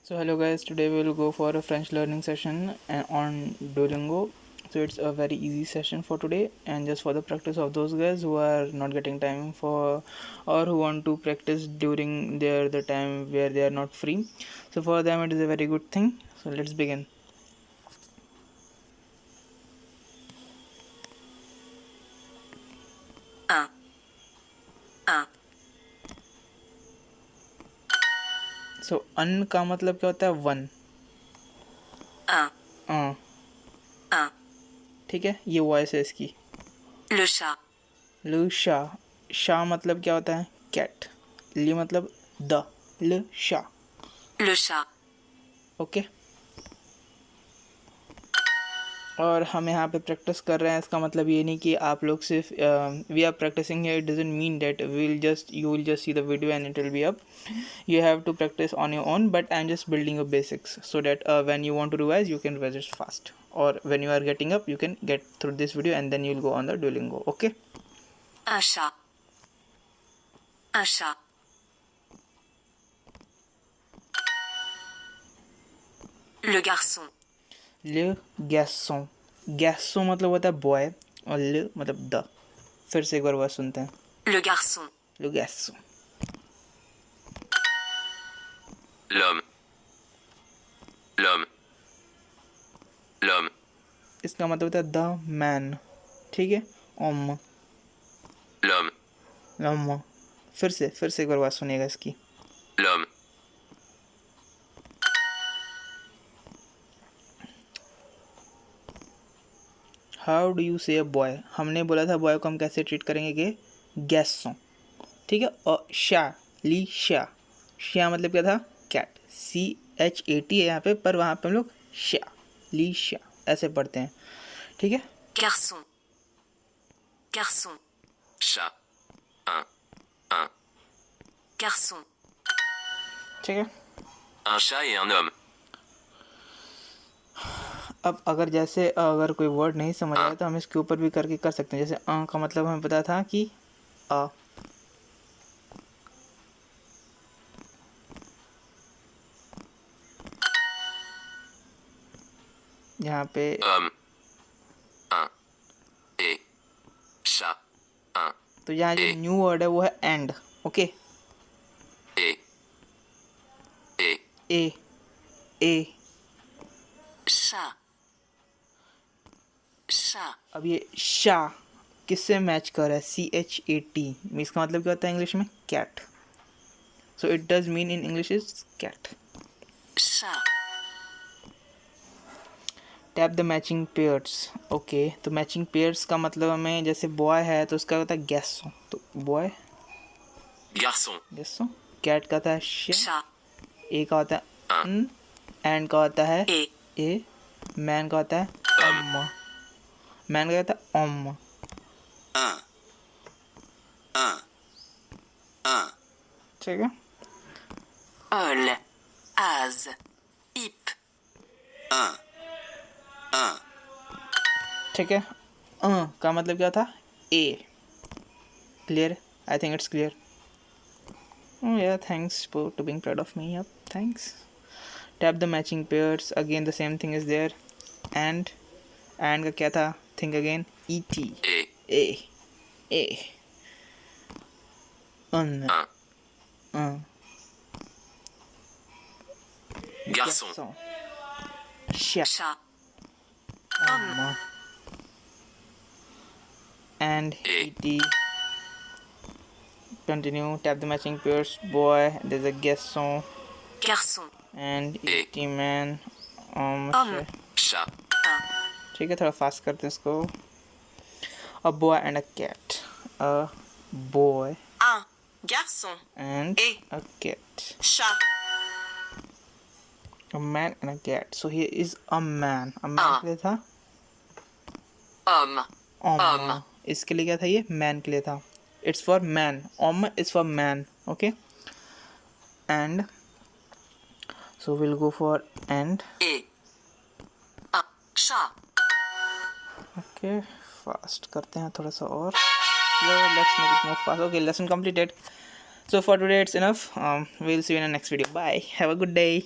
So hello guys, today we will go for a French learning session on Duolingo. So it's a very easy session for today and just for the practice of those guys who are not getting time for or who want to practice during the time where they are not free. So for them it is a very good thing. So let's begin. So अन का मतलब क्या होता है? One. ठीक है, ये voice है इसकी. Le chat. ल शा. शा मतलब क्या होता है? कैट. ली मतलब द. ल शा. Le chat. ओके. और हम यहाँ पे प्रैक्टिस कर रहे हैं, इसका मतलब ये नहीं कि आप लोग सिर्फ we are practicing here. It doesn't mean that you will just see the video and it will be up. You have to practice on your own, but I'm just building your basics so that when you want to revise you can revise it fast, or when you are getting up you can get through this video and then you'll go on the Duolingo. Okay. Un chat. Un chat. Le garçon. Le garçon. garçon मतलब होता है boy और le मतलब the. फिर से एक बार वह सुनते हैं. Le garçon. Le garçon. L'homme. L'homme. L'homme. इसका मतलब होता है द मैन. ठीक है. ओम. L'homme. लम्मा. फिर से एक बार बात सुनिएगा इसकी. L'homme. हाउ डू यू से अ बॉय. हमने बोला था बॉय को हम कैसे ट्रीट करेंगे कि गैसों. ठीक है. और शा. ली शा. शा मतलब क्या था? कैट. CHAT है यहाँ पे, पर वहाँ पे हम लोग शा. ली शा ऐसे पढ़ते हैं. ठीक है. Garçon. Garçon. Chat. Un. Garçon. ठीक है. Un chat et un homme. अब अगर कोई वर्ड नहीं समझ आया तो हम इसके ऊपर भी करके कर सकते हैं. जैसे का मतलब हमें पता था कि अ. यहाँ पे Homme. Un. Et. Chat. Un. तो यहाँ जो न्यू वर्ड है वो है and. Okay. Et. A. Chat. Chat. अब ये शा किससे मैच कर रहा है? CHAT. इसका मतलब क्या होता है इंग्लिश में? Cat. So it does mean in English is cat. Chat. Tap the matching pairs. Okay. तो मैचिंग पेयर्स का मतलब हमें, जैसे बॉय है तो उसका होता है गैसो. तो बॉय Garçon. गैसो. कैट का होता है शा. Chat. ए का होता है अन. एंड का होता है Et. ए. मैन का होता है अम. मैन का होता है ओम. Un. Un. ठीक है. Ol. Az. Ip. Un. ठीक है. का मतलब क्या था? ए. Clear. I think it's clear. Yeah thanks for to being proud of me. Yeah thanks. Tap the matching pairs. Again the same thing is there. And का क्या था? Think again. ET. ए. अन. Garçon. शा. Chat. And ET. Continue. Tap the matching pairs. Boy. There's a garçon. Garçon. And ET man. Chat. ठीक है. थोड़ा fast करते हैं इसको. A boy and a cat. A boy Un garçon. and a cat. Chat. A man and a cat. So here is a man. A man के लिए था Homme. om. इसके लिए क्या था? ये man के लिए था. It's for man. Om is for man. Okay. And so we'll go for and. Et. Un chat. Okay. Fast करते हैं थोड़ा सा और. Let's make it more fast. Okay. Lesson completed. So for today it's enough. We'll see you in the next video. Bye. Have a good day.